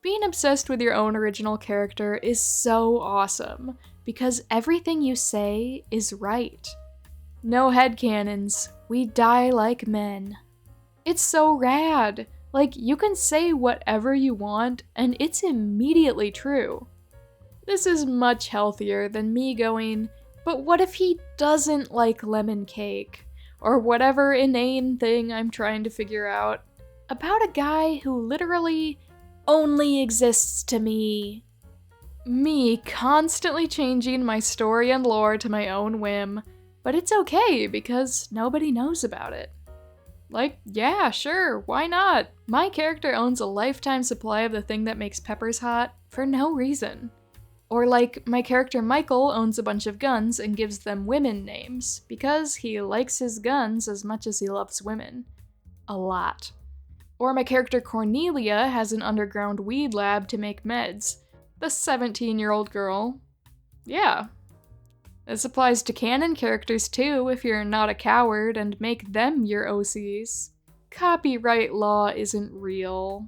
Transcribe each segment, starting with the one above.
Being obsessed with your own original character is so awesome, because everything you say is right. No headcanons, we die like men. It's so rad. Like, you can say whatever you want, and it's immediately true. This is much healthier than me going, but what if he doesn't like lemon cake? Or whatever inane thing I'm trying to figure out. About a guy who literally only exists to me. Me constantly changing my story and lore to my own whim, but it's okay because nobody knows about it. Like, yeah, sure, why not? My character owns a lifetime supply of the thing that makes peppers hot for no reason. Or like, my character Michael owns a bunch of guns and gives them women names, because he likes his guns as much as he loves women. A lot. Or my character Cornelia has an underground weed lab to make meds. The 17-year-old girl. Yeah. This applies to canon characters too, if you're not a coward and make them your OCs. Copyright law isn't real.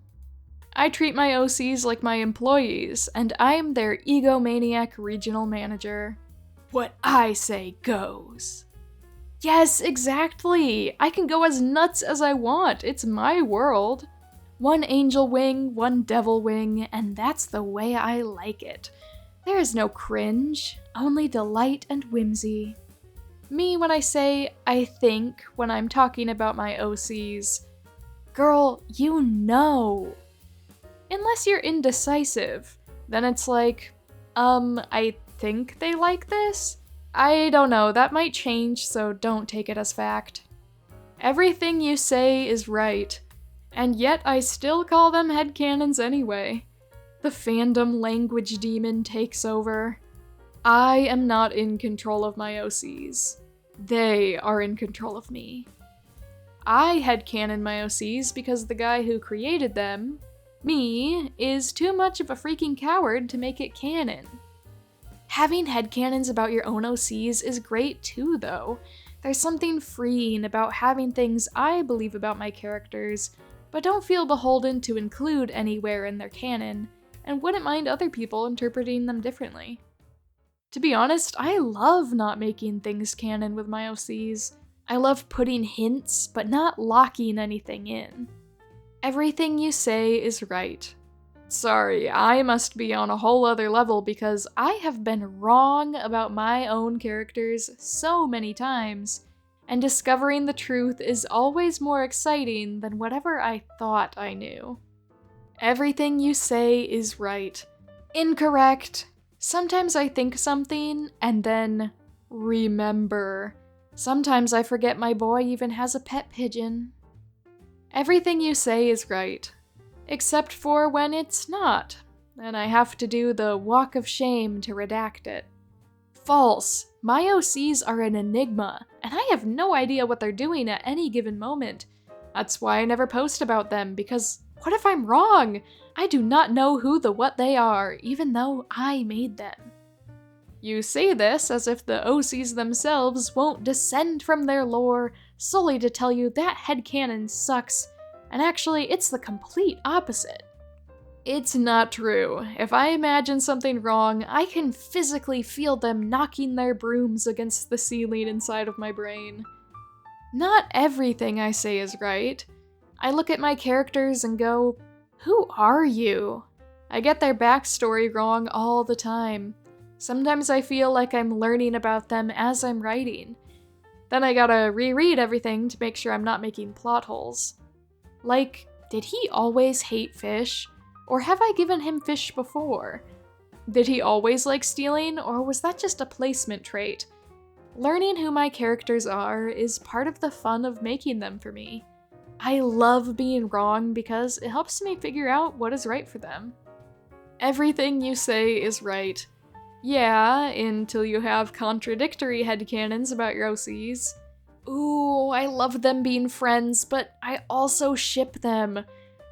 I treat my OCs like my employees, and I'm their egomaniac regional manager. What I say goes. Yes, exactly! I can go as nuts as I want, it's my world. One angel wing, one devil wing, and that's the way I like it. There is no cringe, only delight and whimsy. Me when I say I think when I'm talking about my OCs. Girl, you know. Unless you're indecisive, then it's like, I think they like this? I don't know, that might change, so don't take it as fact. Everything you say is right, and yet I still call them headcanons anyway. The fandom language demon takes over. I am not in control of my OCs. They are in control of me. I headcanon my OCs because the guy who created them, me, is too much of a freaking coward to make it canon. Having headcanons about your own OCs is great too, though. There's something freeing about having things I believe about my characters, but don't feel beholden to include anywhere in their canon, and wouldn't mind other people interpreting them differently. To be honest, I love not making things canon with my OCs. I love putting hints, but not locking anything in. Everything you say is right. Sorry, I must be on a whole other level because I have been wrong about my own characters so many times, and discovering the truth is always more exciting than whatever I thought I knew. Everything you say is right. Incorrect. Sometimes I think something and then remember. Sometimes I forget my boy even has a pet pigeon. Everything you say is right. Except for when it's not, and I have to do the walk of shame to redact it. False. My OCs are an enigma, and I have no idea what they're doing at any given moment. That's why I never post about them, because what if I'm wrong? I do not know who the what they are, even though I made them. You say this as if the OCs themselves won't descend from their lore solely to tell you that headcanon sucks, and actually it's the complete opposite. It's not true. If I imagine something wrong, I can physically feel them knocking their brooms against the ceiling inside of my brain. Not everything I say is right. I look at my characters and go, who are you? I get their backstory wrong all the time. Sometimes I feel like I'm learning about them as I'm writing. Then I gotta reread everything to make sure I'm not making plot holes. Like, did he always hate fish? Or have I given him fish before? Did he always like stealing, or was that just a placement trait? Learning who my characters are is part of the fun of making them for me. I love being wrong because it helps me figure out what is right for them. Everything you say is right. Yeah, until you have contradictory headcanons about your OCs. Ooh, I love them being friends, but I also ship them.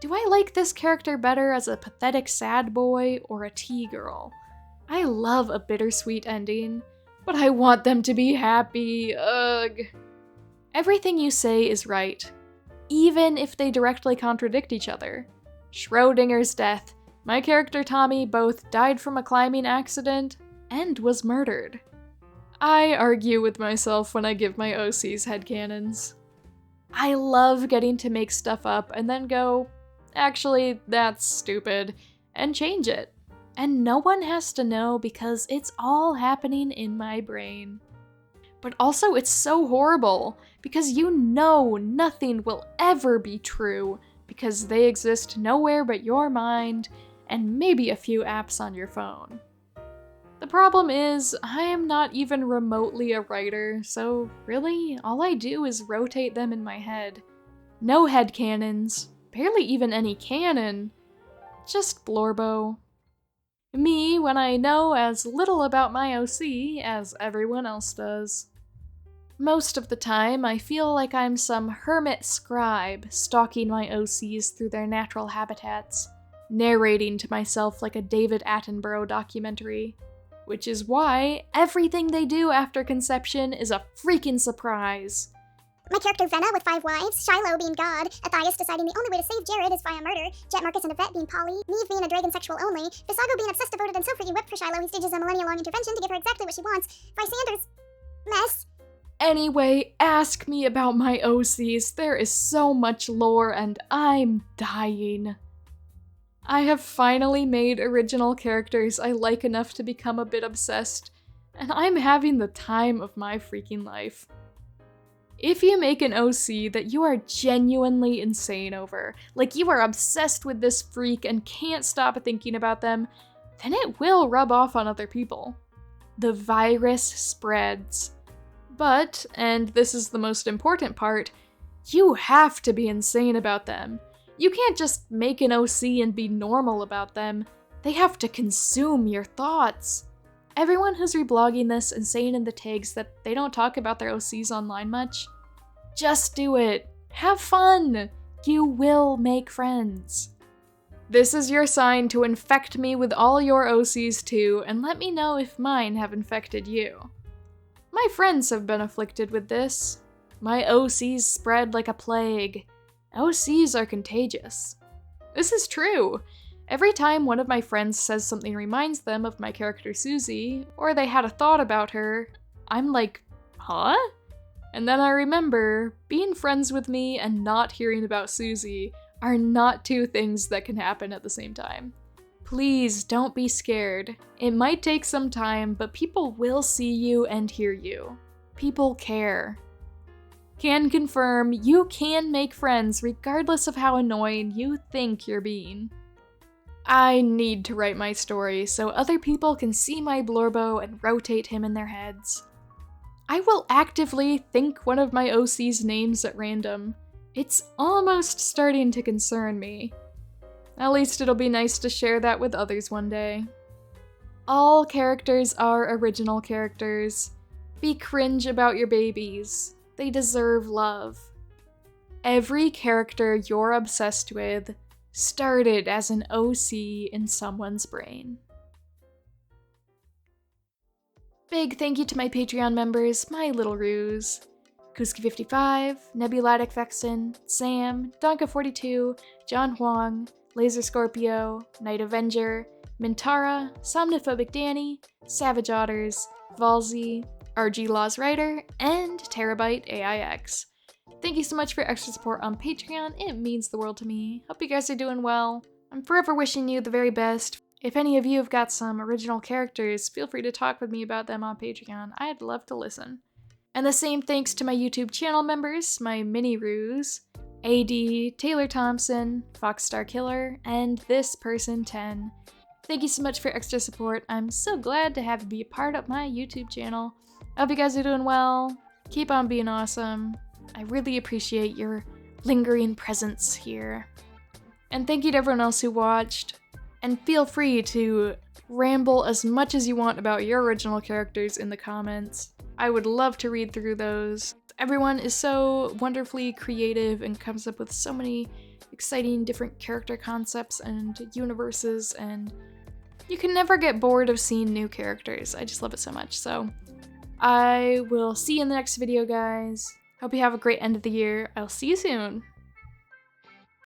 Do I like this character better as a pathetic sad boy or a T-girl? I love a bittersweet ending, but I want them to be happy, ugh. Everything you say is right, even if they directly contradict each other. Schrodinger's death. My character Tommy both died from a climbing accident and was murdered. I argue with myself when I give my OCs headcanons. I love getting to make stuff up and then go, actually, that's stupid, and change it. And no one has to know because it's all happening in my brain. But also it's so horrible because you know nothing will ever be true because they exist nowhere but your mind and maybe a few apps on your phone. The problem is, I am not even remotely a writer, so really, all I do is rotate them in my head. No headcanons, barely even any canon, just Blorbo. Me when I know as little about my OC as everyone else does. Most of the time, I feel like I'm some hermit scribe stalking my OCs through their natural habitats, narrating to myself like a David Attenborough documentary. Which is why everything they do after conception is a freaking surprise. My character Venna with 5 wives, Shiloh being God, Athaios deciding the only way to save Jared is via murder, Jet Marcus and Yvette being poly, Neve being a dragon sexual only, Visago being obsessed, devoted, and so freaking whipped for Shiloh he stages a millennia-long intervention to give her exactly what she wants, Lysander's mess. Anyway, ask me about my OCs, there is so much lore and I'm dying. I have finally made original characters I like enough to become a bit obsessed, and I'm having the time of my freaking life. If you make an OC that you are genuinely insane over, like you are obsessed with this freak and can't stop thinking about them, then it will rub off on other people. The virus spreads. But, and this is the most important part, you have to be insane about them. You can't just make an OC and be normal about them. They have to consume your thoughts. Everyone who's reblogging this and saying in the tags that they don't talk about their OCs online much, just do it. Have fun. You will make friends. This is your sign to infect me with all your OCs too, and let me know if mine have infected you. My friends have been afflicted with this. My OCs spread like a plague. OCs are contagious. This is true. Every time one of my friends says something reminds them of my character Susie, or they had a thought about her, I'm like, huh? And then I remember, being friends with me and not hearing about Susie are not two things that can happen at the same time. Please don't be scared. It might take some time, but people will see you and hear you. People care. Can confirm you can make friends regardless of how annoying you think you're being. I need to write my story so other people can see my Blorbo and rotate him in their heads. I will actively think one of my OC's names at random. It's almost starting to concern me. At least it'll be nice to share that with others one day. All characters are original characters. Be cringe about your babies. They deserve love. Every character you're obsessed with started as an OC in someone's brain. Big thank you to my Patreon members, my little ruse. Kuski55, Nebulatic Vexen, Sam, Donka42, John Huang, Laser Scorpio, Night Avenger, Mintara, Somnophobic Danny, Savage Otters, Valzy, RG Laws Writer, and Terabyte AIX. Thank you so much for your extra support on Patreon, it means the world to me. Hope you guys are doing well. I'm forever wishing you the very best. If any of you have got some original characters, feel free to talk with me about them on Patreon. I'd love to listen. And the same thanks to my YouTube channel members, my mini-ruse, AD, Taylor Thompson, Foxstar Killer, and this person 10. Thank you so much for your extra support. I'm so glad to have you be a part of my YouTube channel. I hope you guys are doing well. Keep on being awesome. I really appreciate your lingering presence here. And thank you to everyone else who watched. And feel free to ramble as much as you want about your original characters in the comments. I would love to read through those. Everyone is so wonderfully creative and comes up with so many exciting different character concepts and universes, and you can never get bored of seeing new characters. I just love it so much. So I will see you in the next video, guys. Hope you have a great end of the year. I'll see you soon.